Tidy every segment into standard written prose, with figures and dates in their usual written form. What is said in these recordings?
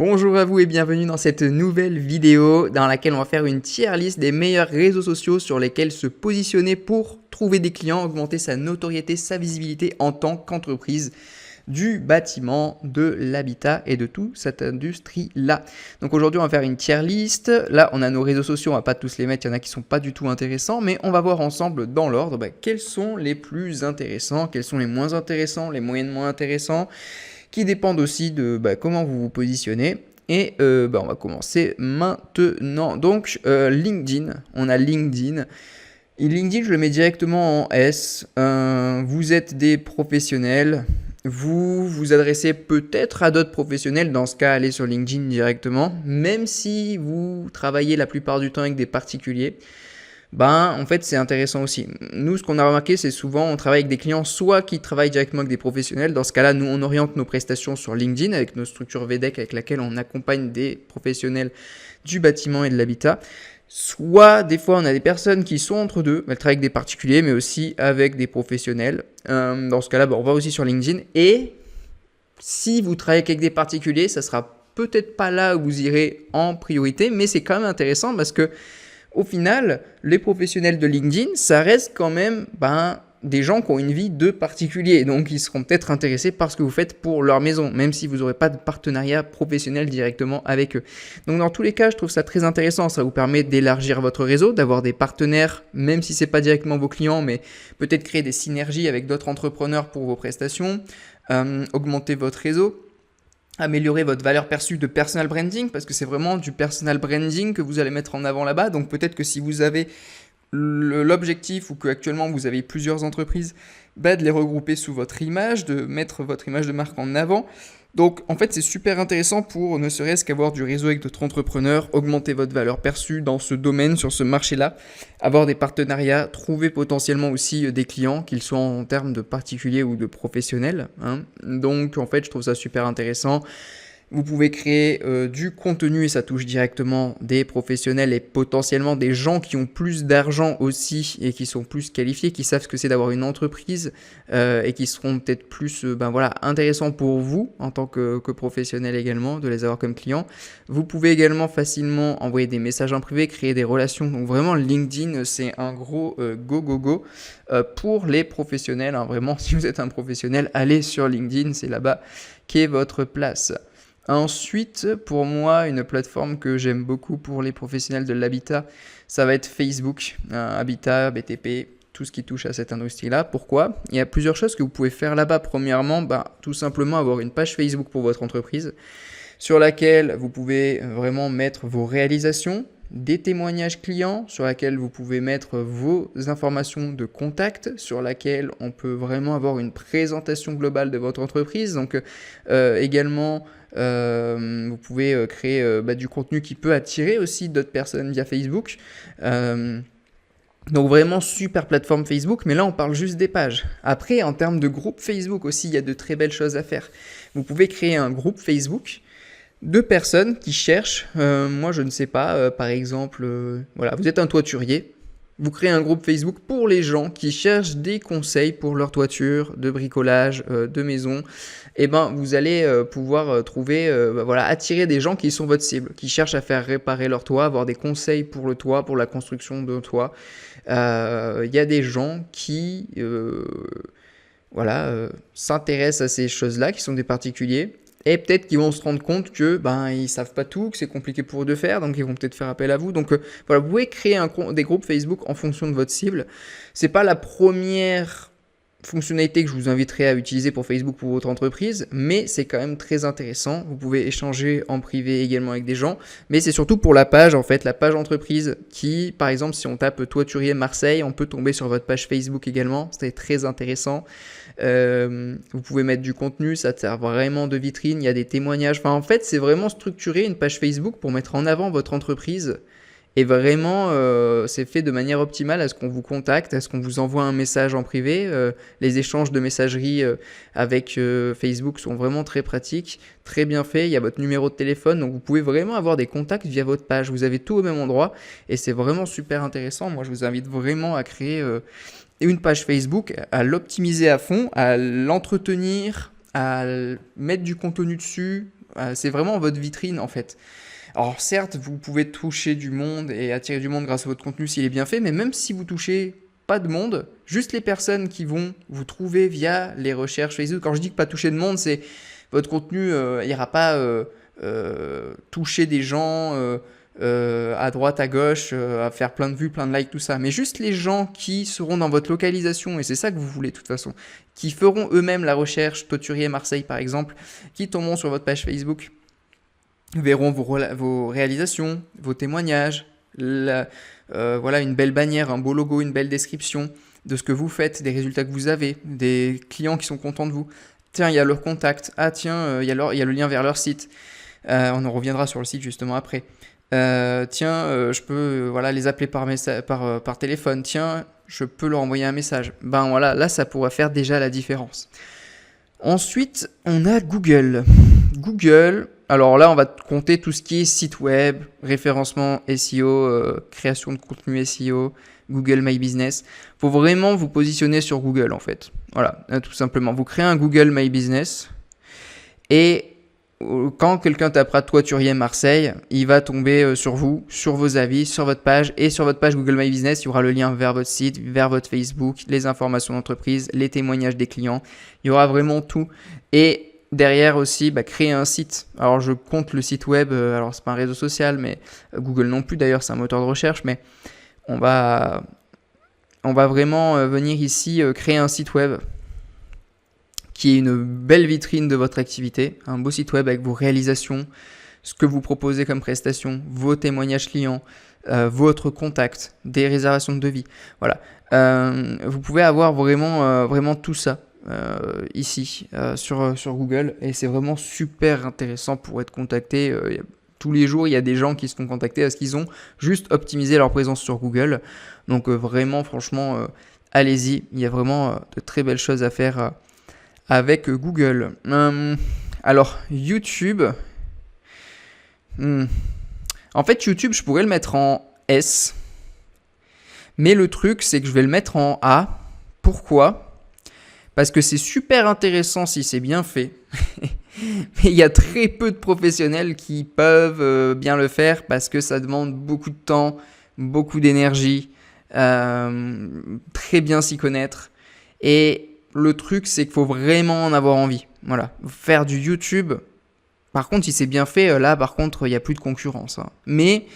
Bonjour à vous et bienvenue dans cette nouvelle vidéo dans laquelle on va faire une tier list des meilleurs réseaux sociaux sur lesquels se positionner pour trouver des clients, augmenter sa notoriété, sa visibilité en tant qu'entreprise du bâtiment, de l'habitat et de toute cette industrie-là. Donc aujourd'hui, on va faire une tier list. Là, on a nos réseaux sociaux, on va pas tous les mettre, il y en a qui sont pas du tout intéressants, mais on va voir ensemble dans l'ordre quels sont les plus intéressants, quels sont les moins intéressants, les moyennement intéressants, qui dépendent aussi de comment vous vous positionnez. Et on va commencer maintenant. Donc LinkedIn, on a LinkedIn. Et LinkedIn, je le mets directement en S. Vous êtes des professionnels. Vous vous adressez peut-être à d'autres professionnels. Dans ce cas, allez sur LinkedIn directement. Même si vous travaillez la plupart du temps avec des particuliers, en fait, c'est intéressant aussi. Nous, ce qu'on a remarqué, c'est souvent, on travaille avec des clients soit qui travaillent directement avec des professionnels. Dans ce cas-là, nous, on oriente nos prestations sur LinkedIn avec nos structures VEDEC avec laquelle on accompagne des professionnels du bâtiment et de l'habitat. Soit, des fois, on a des personnes qui sont entre deux. Elles travaillent avec des particuliers, mais aussi avec des professionnels. Dans ce cas-là, on va aussi sur LinkedIn. Et si vous travaillez avec des particuliers, ça sera peut-être pas là où vous irez en priorité, mais c'est quand même intéressant parce que au final, les professionnels de LinkedIn, ça reste quand même des gens qui ont une vie de particulier. Donc, ils seront peut-être intéressés par ce que vous faites pour leur maison, même si vous n'aurez pas de partenariat professionnel directement avec eux. Donc, dans tous les cas, je trouve ça très intéressant. Ça vous permet d'élargir votre réseau, d'avoir des partenaires, même si ce n'est pas directement vos clients, mais peut-être créer des synergies avec d'autres entrepreneurs pour vos prestations, augmenter votre réseau. Améliorer votre valeur perçue de personal branding parce que c'est vraiment du personal branding que vous allez mettre en avant là-bas. Donc peut-être que si vous avez l'objectif ou qu'actuellement vous avez plusieurs entreprises, de les regrouper sous votre image, de mettre votre image de marque en avant. Donc en fait c'est super intéressant pour ne serait-ce qu'avoir du réseau avec d'autres entrepreneurs, augmenter votre valeur perçue dans ce domaine, sur ce marché-là, avoir des partenariats, trouver potentiellement aussi des clients, qu'ils soient en termes de particuliers ou de professionnels. Donc en fait je trouve ça super intéressant. Vous pouvez créer du contenu et ça touche directement des professionnels et potentiellement des gens qui ont plus d'argent aussi et qui sont plus qualifiés, qui savent ce que c'est d'avoir une entreprise et qui seront peut-être plus intéressants pour vous en tant que professionnel également, de les avoir comme clients. Vous pouvez également facilement envoyer des messages en privé, créer des relations. Donc vraiment LinkedIn, c'est un gros go pour les professionnels. Vraiment, si vous êtes un professionnel, allez sur LinkedIn, c'est là-bas qu'est votre place. Ensuite, pour moi, une plateforme que j'aime beaucoup pour les professionnels de l'habitat, ça va être Facebook, habitat, BTP, tout ce qui touche à cette industrie-là. Pourquoi ? Il y a plusieurs choses que vous pouvez faire là-bas. Premièrement, tout simplement avoir une page Facebook pour votre entreprise sur laquelle vous pouvez vraiment mettre vos réalisations, des témoignages clients, sur laquelle vous pouvez mettre vos informations de contact, sur laquelle on peut vraiment avoir une présentation globale de votre entreprise. Donc également, vous pouvez créer du contenu qui peut attirer aussi d'autres personnes via Facebook. Donc vraiment super plateforme Facebook, mais là on parle juste des pages. Après, en termes de groupe Facebook aussi, il y a de très belles choses à faire. Vous pouvez créer un groupe Facebook de personnes qui cherchent, moi je ne sais pas, par exemple, vous êtes un toiturier, vous créez un groupe Facebook pour les gens qui cherchent des conseils pour leur toiture, de bricolage, de maison. Et vous allez pouvoir trouver, attirer des gens qui sont votre cible, qui cherchent à faire réparer leur toit, avoir des conseils pour le toit, pour la construction de toit. Il y a des gens qui s'intéressent à ces choses-là, qui sont des particuliers. Et peut-être qu'ils vont se rendre compte que ils savent pas tout, que c'est compliqué pour eux de faire, donc ils vont peut-être faire appel à vous. Donc vous pouvez créer des groupes Facebook en fonction de votre cible. C'est pas la première fonctionnalité que je vous inviterai à utiliser pour Facebook pour votre entreprise, mais c'est quand même très intéressant. Vous pouvez échanger en privé également avec des gens, mais c'est surtout pour la page la page entreprise qui, par exemple, si on tape toiturier Marseille, on peut tomber sur votre page Facebook également. C'est très intéressant. Vous pouvez mettre du contenu, ça sert vraiment de vitrine, il y a des témoignages. En fait, c'est vraiment structurer une page Facebook pour mettre en avant votre entreprise. Et vraiment, c'est fait de manière optimale à ce qu'on vous contacte, à ce qu'on vous envoie un message en privé. Les échanges de messagerie avec Facebook sont vraiment très pratiques, très bien faits. Il y a votre numéro de téléphone, donc vous pouvez vraiment avoir des contacts via votre page. Vous avez tout au même endroit et c'est vraiment super intéressant. Moi, je vous invite vraiment à créer une page Facebook, à l'optimiser à fond, à l'entretenir, à mettre du contenu dessus, C'est vraiment votre vitrine en fait. Alors certes, vous pouvez toucher du monde et attirer du monde grâce à votre contenu s'il est bien fait, mais même si vous touchez pas de monde, juste les personnes qui vont vous trouver via les recherches Facebook. Quand je dis que pas toucher de monde, c'est votre contenu ira pas toucher des gens à droite, à gauche, à faire plein de vues, plein de likes, tout ça. Mais juste les gens qui seront dans votre localisation, et c'est ça que vous voulez de toute façon, qui feront eux-mêmes la recherche, Toturier Marseille par exemple, qui tomberont sur votre page Facebook, verront vos réalisations, vos témoignages, voilà, une belle bannière, un beau logo, une belle description de ce que vous faites, des résultats que vous avez, des clients qui sont contents de vous. Tiens, il y a leur contact. Ah tiens, il y a le lien vers leur site. On en reviendra sur le site justement après. Tiens, je peux voilà, les appeler par téléphone. Tiens, je peux leur envoyer un message. Ben voilà, là ça pourrait faire déjà la différence. Ensuite, on a Google. Google, alors là on va compter tout ce qui est site web, référencement SEO, création de contenu SEO, Google My Business. Il faut vraiment vous positionner sur Google en fait. Voilà, tout simplement. Vous créez un Google My Business et quand quelqu'un tapera Toiturier Marseille, il va tomber sur vous, sur vos avis, sur votre page. Et sur votre page Google My Business, il y aura le lien vers votre site, vers votre Facebook, les informations d'entreprise, les témoignages des clients. Il y aura vraiment tout. Et derrière aussi, créer un site. Alors je compte le site web, alors c'est pas un réseau social, mais Google non plus d'ailleurs, c'est un moteur de recherche. Mais on va vraiment venir ici créer un site web qui est une belle vitrine de votre activité, un beau site web avec vos réalisations, ce que vous proposez comme prestation, vos témoignages clients, votre contact, des réservations de devis. Voilà, vous pouvez avoir vraiment tout ça ici sur Google et c'est vraiment super intéressant pour être contacté. Tous les jours, il y a des gens qui se font contacter parce qu'ils ont juste optimisé leur présence sur Google. Donc vraiment, franchement, allez-y, il y a vraiment de très belles choses à faire avec Google. Alors, YouTube. En fait, YouTube, je pourrais le mettre en S. Mais le truc, c'est que je vais le mettre en A. Pourquoi ? Parce que c'est super intéressant si c'est bien fait. Mais il y a très peu de professionnels qui peuvent bien le faire parce que ça demande beaucoup de temps, beaucoup d'énergie, très bien s'y connaître. Et le truc, c'est qu'il faut vraiment en avoir envie. Voilà, faire du YouTube. Par contre, si c'est bien fait, là, par contre, il n'y a plus de concurrence. Hein. Mais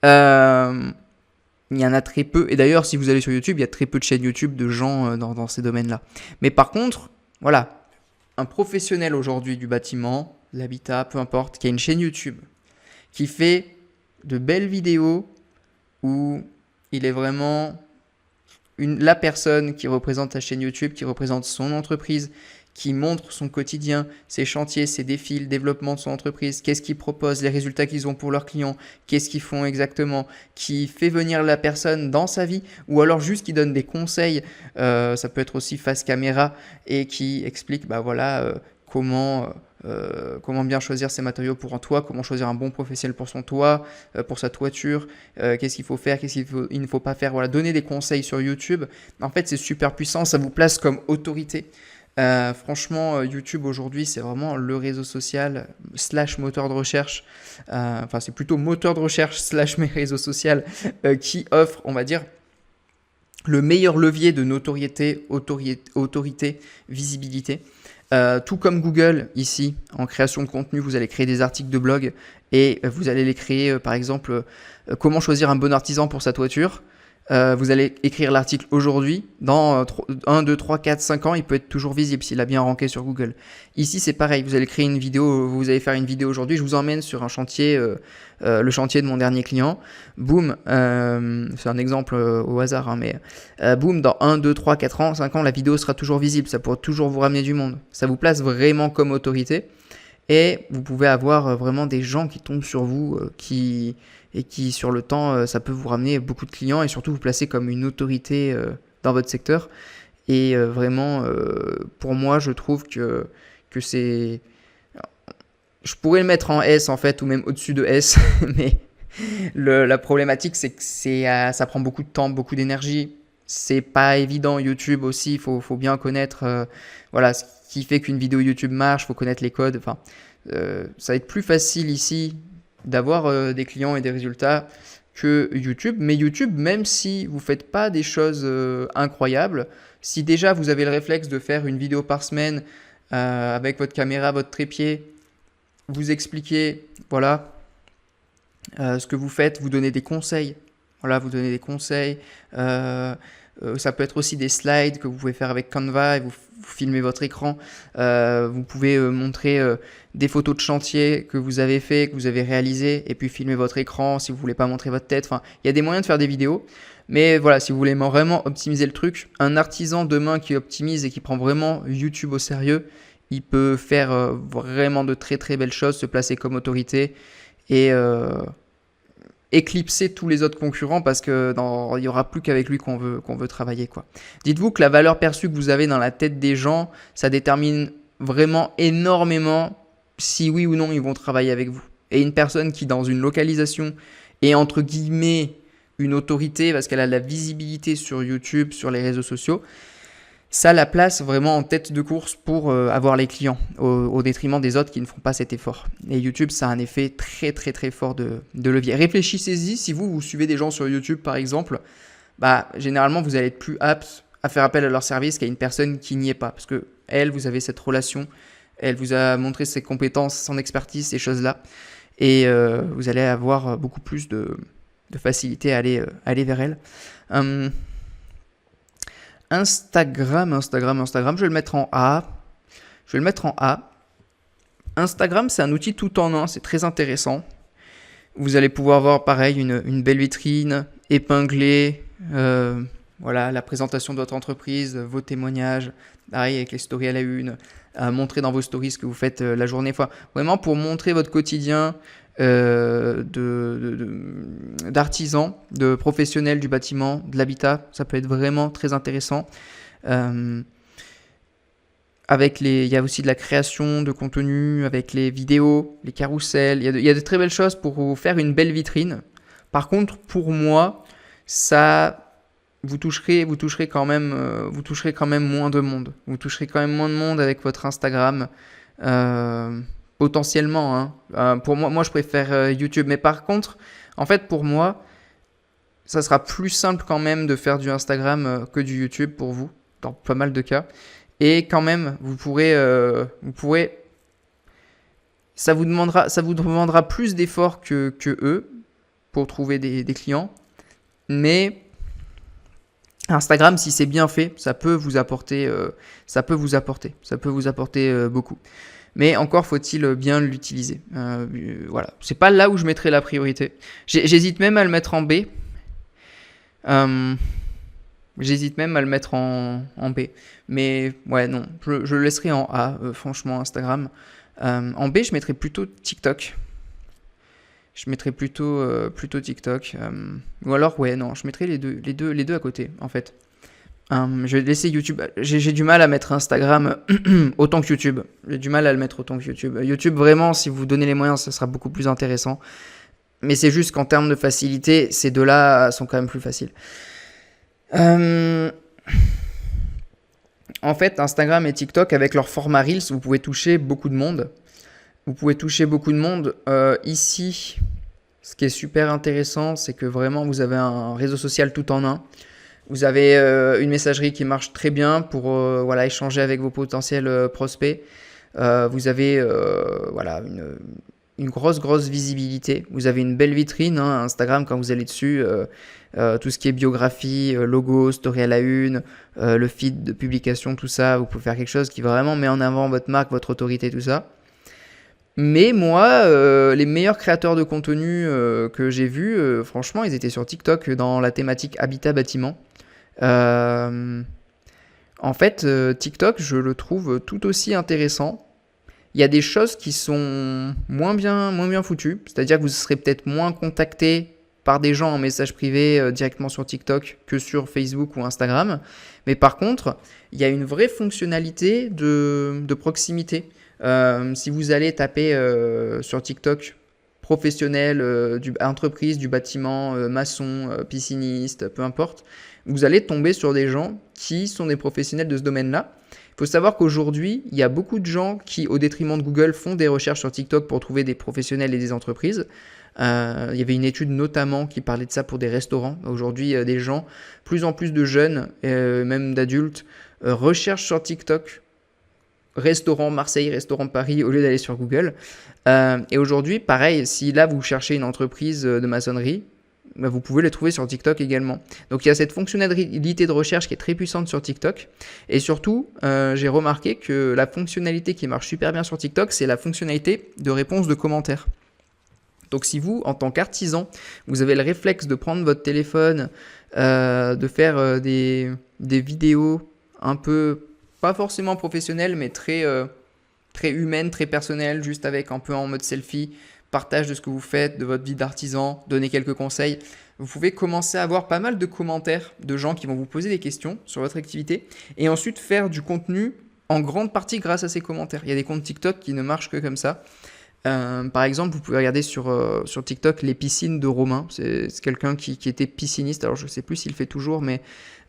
il y en a très peu. Et d'ailleurs, si vous allez sur YouTube, il y a très peu de chaînes YouTube de gens dans ces domaines-là. Mais par contre, voilà, un professionnel aujourd'hui du bâtiment, l'habitat, peu importe, qui a une chaîne YouTube, qui fait de belles vidéos où il est vraiment la personne qui représente ta chaîne YouTube, qui représente son entreprise, qui montre son quotidien, ses chantiers, ses défis, le développement de son entreprise, qu'est-ce qu'ils proposent, les résultats qu'ils ont pour leurs clients, qu'est-ce qu'ils font exactement, qui fait venir la personne dans sa vie, ou alors juste qui donne des conseils, ça peut être aussi face caméra, et qui explique comment bien choisir ses matériaux pour un toit, comment choisir un bon professionnel pour son toit, pour sa toiture, qu'est-ce qu'il faut faire, qu'est-ce qu'il ne faut pas faire. Voilà, donner des conseils sur YouTube. En fait, c'est super puissant, ça vous place comme autorité. Franchement, YouTube aujourd'hui, c'est vraiment le réseau social / moteur de recherche. Enfin, c'est plutôt moteur de recherche / mes réseaux sociaux qui offre, on va dire, le meilleur levier de notoriété, autorité, visibilité. Tout comme Google, ici, en création de contenu, vous allez créer des articles de blog et vous allez les créer, par exemple, comment choisir un bon artisan pour sa toiture. Vous allez écrire l'article aujourd'hui, dans 1, 2, 3, 4, 5 ans, il peut être toujours visible s'il a bien ranké sur Google. Ici, c'est pareil, vous allez créer une vidéo, vous allez faire une vidéo aujourd'hui, je vous emmène sur un chantier, le chantier de mon dernier client. Boum, c'est un exemple au hasard, hein, mais boum, dans 1, 2, 3, 4 ans, 5 ans, la vidéo sera toujours visible, ça pourra toujours vous ramener du monde. Ça vous place vraiment comme autorité et vous pouvez avoir vraiment des gens qui tombent sur vous, qui sur le temps, ça peut vous ramener beaucoup de clients et surtout vous placer comme une autorité dans votre secteur. Et vraiment, pour moi, je trouve que c'est... Je pourrais le mettre en S en fait, ou même au-dessus de S, mais la problématique, c'est que ça prend beaucoup de temps, beaucoup d'énergie. C'est pas évident. YouTube aussi, il faut bien connaître voilà, ce qui fait qu'une vidéo YouTube marche, il faut connaître les codes. Enfin, Ça va être plus facile ici d'avoir des clients et des résultats que YouTube. Mais YouTube, même si vous ne faites pas des choses incroyables, si déjà vous avez le réflexe de faire une vidéo par semaine avec votre caméra, votre trépied, vous expliquez, voilà, ce que vous faites, vous donnez des conseils. Voilà, vous donnez des conseils. Ça peut être aussi des slides que vous pouvez faire avec Canva et vous filmez votre écran. Vous pouvez montrer des photos de chantier que vous avez fait, que vous avez réalisé, et puis filmer votre écran si vous voulez pas montrer votre tête. Enfin, il y a des moyens de faire des vidéos. Mais voilà, si vous voulez vraiment optimiser le truc, un artisan demain qui optimise et qui prend vraiment YouTube au sérieux, il peut faire vraiment de très très belles choses, se placer comme autorité et éclipser tous les autres concurrents parce que il n'y aura plus qu'avec lui qu'on veut travailler, quoi. Dites-vous que la valeur perçue que vous avez dans la tête des gens, ça détermine vraiment énormément si oui ou non ils vont travailler avec vous. Et une personne qui dans une localisation est entre guillemets une autorité parce qu'elle a de la visibilité sur YouTube, sur les réseaux sociaux, ça la place vraiment en tête de course pour avoir les clients au détriment des autres qui ne font pas cet effort. Et YouTube, ça a un effet très très très fort de levier. Réfléchissez-y, si vous suivez des gens sur YouTube par exemple, généralement vous allez être plus apte à faire appel à leur service qu'à une personne qui n'y est pas. Parce que elle, vous avez cette relation, elle vous a montré ses compétences, son expertise, ces choses-là. Et vous allez avoir beaucoup plus de facilité à aller vers elle. Instagram, je vais le mettre en A. Instagram, c'est un outil tout en un, c'est très intéressant. Vous allez pouvoir voir pareil une belle vitrine, épinglée, voilà, la présentation de votre entreprise, vos témoignages, pareil avec les stories à la une, montrer dans vos stories ce que vous faites la journée. Enfin, vraiment pour montrer votre quotidien d'artisans, de professionnels du bâtiment, de l'habitat, ça peut être vraiment très intéressant. Il y a aussi de la création de contenu avec les vidéos, les carousels. Il y a de très belles choses pour vous faire une belle vitrine. Par contre, pour moi, vous toucherez quand même moins de monde. Vous toucherez quand même moins de monde avec votre Instagram. Potentiellement, hein. Pour moi je préfère YouTube, mais par contre, en fait pour moi, ça sera plus simple quand même de faire du Instagram que du YouTube pour vous, dans pas mal de cas. Et quand même, vous pourrez, ça vous demandera plus d'efforts que eux pour trouver des clients, mais Instagram, si c'est bien fait, ça peut vous apporter beaucoup. Mais encore faut-il bien l'utiliser. Voilà, c'est pas là où je mettrai la priorité. J'hésite même à le mettre en B. Mais ouais, non, je le laisserai en A, franchement, Instagram. En B, je mettrai plutôt TikTok. Plutôt TikTok. Ou alors, ouais, non, je mettrai les deux à côté, en fait. Je vais laisser YouTube. J'ai du mal à mettre Instagram autant que YouTube. J'ai du mal à le mettre autant que YouTube. YouTube, vraiment, si vous donnez les moyens, ça sera beaucoup plus intéressant. Mais c'est juste qu'en termes de facilité, ces deux-là sont quand même plus faciles. En fait, Instagram et TikTok, avec leur format Reels, vous pouvez toucher beaucoup de monde. Ici, ce qui est super intéressant, c'est que vraiment, vous avez un réseau social tout en un. Vous avez une messagerie qui marche très bien pour échanger avec vos potentiels prospects. Vous avez une grosse visibilité. Vous avez une belle vitrine, hein, Instagram, quand vous allez dessus. Tout ce qui est biographie, logo, story à la une, le feed de publication, tout ça. Vous pouvez faire quelque chose qui vraiment met en avant votre marque, votre autorité, tout ça. Mais moi, les meilleurs créateurs de contenu que j'ai vus, franchement, ils étaient sur TikTok dans la thématique habitat-bâtiment. En fait, TikTok, je le trouve tout aussi intéressant. Il y a des choses qui sont moins bien foutues. C'est-à-dire que vous serez peut-être moins contacté par des gens en message privé directement sur TikTok que sur Facebook ou Instagram. Mais par contre, il y a une vraie fonctionnalité de proximité. Si vous allez taper sur TikTok professionnel, entreprise, du bâtiment, maçon, pisciniste, peu importe, vous allez tomber sur des gens qui sont des professionnels de ce domaine-là, Il faut savoir qu'aujourd'hui, il y a beaucoup de gens qui, au détriment de Google, font des recherches sur TikTok pour trouver des professionnels et des entreprises. Il y avait une étude notamment qui parlait de ça pour des restaurants. Aujourd'hui, des gens, plus en plus de jeunes, même d'adultes, recherchent sur TikTok restaurant Marseille, restaurant Paris, au lieu d'aller sur Google. Et aujourd'hui, pareil, si là vous cherchez une entreprise de maçonnerie, bah, vous pouvez les trouver sur TikTok également. Donc il y a cette fonctionnalité de recherche qui est très puissante sur TikTok. Et surtout, j'ai remarqué que la fonctionnalité qui marche super bien sur TikTok, c'est la fonctionnalité de réponse de commentaires. Donc si vous, en tant qu'artisan, vous avez le réflexe de prendre votre téléphone, de faire des vidéos un peu, pas forcément professionnelles, mais très humaines, très personnelles, juste avec un peu en mode selfie, partage de ce que vous faites, de votre vie d'artisan, donner quelques conseils, vous pouvez commencer à avoir pas mal de commentaires de gens qui vont vous poser des questions sur votre activité et ensuite faire du contenu en grande partie grâce à ces commentaires. Il y a des comptes TikTok qui ne marchent que comme ça. Par exemple, vous pouvez regarder sur TikTok les piscines de Romain. C'est quelqu'un qui était pisciniste. Alors, je ne sais plus s'il le fait toujours, mais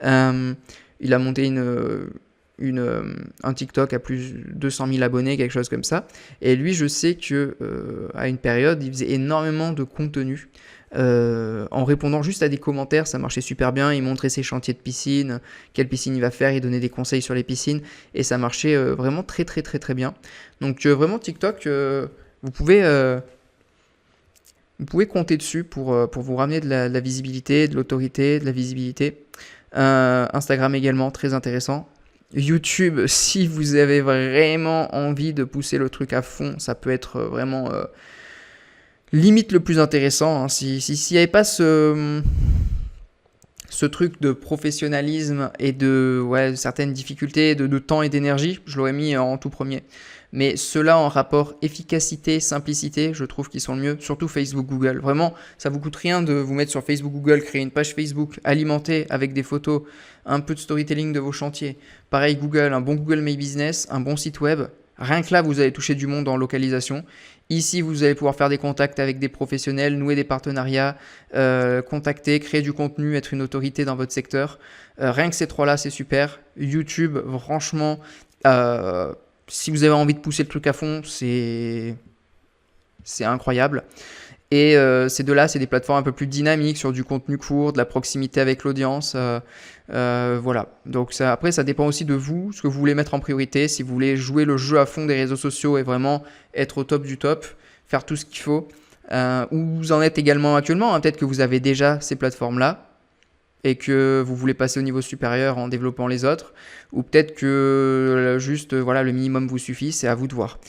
il a monté un TikTok à plus de 200 000 abonnés, quelque chose comme ça. Et lui, je sais qu'à une période, il faisait énormément de contenu. En répondant juste à des commentaires, ça marchait super bien. Il montrait ses chantiers de piscine, quelle piscine il va faire, il donnait des conseils sur les piscines. Et ça marchait vraiment très, très, très, très bien. Donc, vraiment, TikTok... Vous pouvez compter dessus pour vous ramener de la visibilité, de l'autorité, de la visibilité. Instagram également, très intéressant. YouTube, si vous avez vraiment envie de pousser le truc à fond, ça peut être vraiment limite le plus intéressant. Hein. S'il n'y avait pas ce truc de professionnalisme et de certaines difficultés de temps et d'énergie, je l'aurais mis en tout premier. Mais ceux-là en rapport efficacité, simplicité, je trouve qu'ils sont le mieux, surtout Facebook, Google. Vraiment, ça vous coûte rien de vous mettre sur Facebook, Google, créer une page Facebook alimentée avec des photos, un peu de storytelling de vos chantiers. Pareil, Google, un bon Google My Business, un bon site web. Rien que là, vous allez toucher du monde en localisation. Ici, vous allez pouvoir faire des contacts avec des professionnels, nouer des partenariats, contacter, créer du contenu, être une autorité dans votre secteur. Rien que ces trois-là, c'est super. YouTube, franchement... si vous avez envie de pousser le truc à fond, c'est incroyable. Et ces deux-là, c'est des plateformes un peu plus dynamiques sur du contenu court, de la proximité avec l'audience. Voilà. Donc après, ça dépend aussi de vous, ce que vous voulez mettre en priorité. Si vous voulez jouer le jeu à fond des réseaux sociaux et vraiment être au top du top, faire tout ce qu'il faut. Où vous en êtes également actuellement. Hein. Peut-être que vous avez déjà ces plateformes-là et que vous voulez passer au niveau supérieur en développant les autres, ou peut-être que juste le minimum vous suffit, c'est à vous de voir.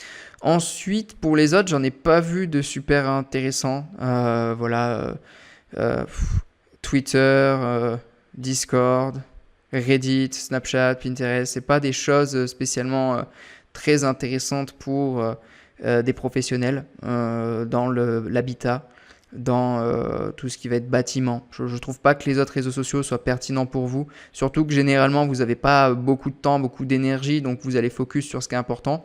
Ensuite, pour les autres, j'en ai pas vu de super intéressant. Twitter, Discord, Reddit, Snapchat, Pinterest, c'est pas des choses spécialement très intéressantes pour des professionnels dans l'habitat. Dans tout ce qui va être bâtiment. Je ne trouve pas que les autres réseaux sociaux soient pertinents pour vous, surtout que généralement vous n'avez pas beaucoup de temps, beaucoup d'énergie, donc vous allez focus sur ce qui est important.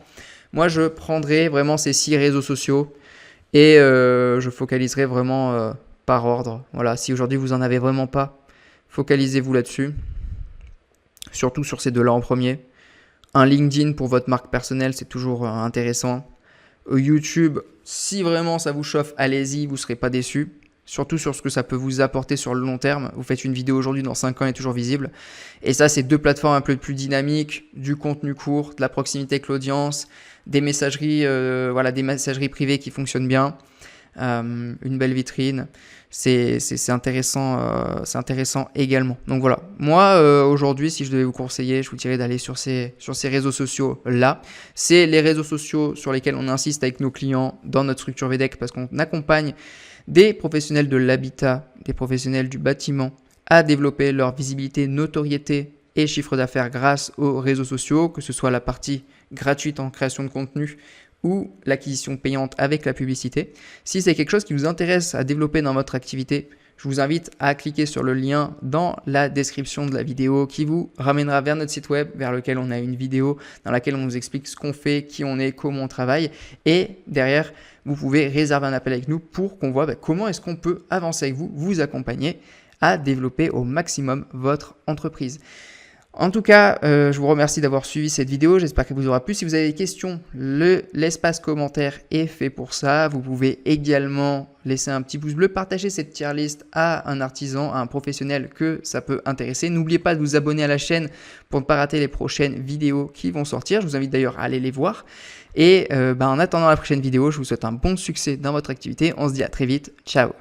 Moi, je prendrai vraiment ces 6 réseaux sociaux et je focaliserai vraiment par ordre. Voilà, si aujourd'hui vous n'en avez vraiment pas, focalisez-vous là-dessus, surtout sur ces deux-là en premier. Un LinkedIn pour votre marque personnelle, c'est toujours intéressant. YouTube, si vraiment ça vous chauffe, allez-y, vous ne serez pas déçus. Surtout sur ce que ça peut vous apporter sur le long terme. Vous faites une vidéo aujourd'hui, dans 5 ans, elle est toujours visible. Et ça, c'est 2 plateformes un peu plus dynamiques, du contenu court, de la proximité avec l'audience, des messageries, des messageries privées qui fonctionnent bien, une belle vitrine. C'est intéressant également. Donc voilà, moi aujourd'hui, si je devais vous conseiller, je vous dirais d'aller sur ces réseaux sociaux-là. C'est les réseaux sociaux sur lesquels on insiste avec nos clients dans notre structure VEDEC parce qu'on accompagne des professionnels de l'habitat, des professionnels du bâtiment à développer leur visibilité, notoriété et chiffre d'affaires grâce aux réseaux sociaux, que ce soit la partie gratuite en création de contenu ou l'acquisition payante avec la publicité. Si c'est quelque chose qui vous intéresse à développer dans votre activité, je vous invite à cliquer sur le lien dans la description de la vidéo qui vous ramènera vers notre site web, vers lequel on a une vidéo dans laquelle on vous explique ce qu'on fait, qui on est, comment on travaille. Et derrière, vous pouvez réserver un appel avec nous pour qu'on voit comment est-ce qu'on peut avancer avec vous, vous accompagner à développer au maximum votre entreprise. En tout cas, je vous remercie d'avoir suivi cette vidéo, j'espère qu'elle vous aura plu. Si vous avez des questions, l'espace commentaire est fait pour ça. Vous pouvez également laisser un petit pouce bleu, partager cette tier list à un artisan, à un professionnel que ça peut intéresser. N'oubliez pas de vous abonner à la chaîne pour ne pas rater les prochaines vidéos qui vont sortir. Je vous invite d'ailleurs à aller les voir. Et en attendant la prochaine vidéo, je vous souhaite un bon succès dans votre activité. On se dit à très vite. Ciao!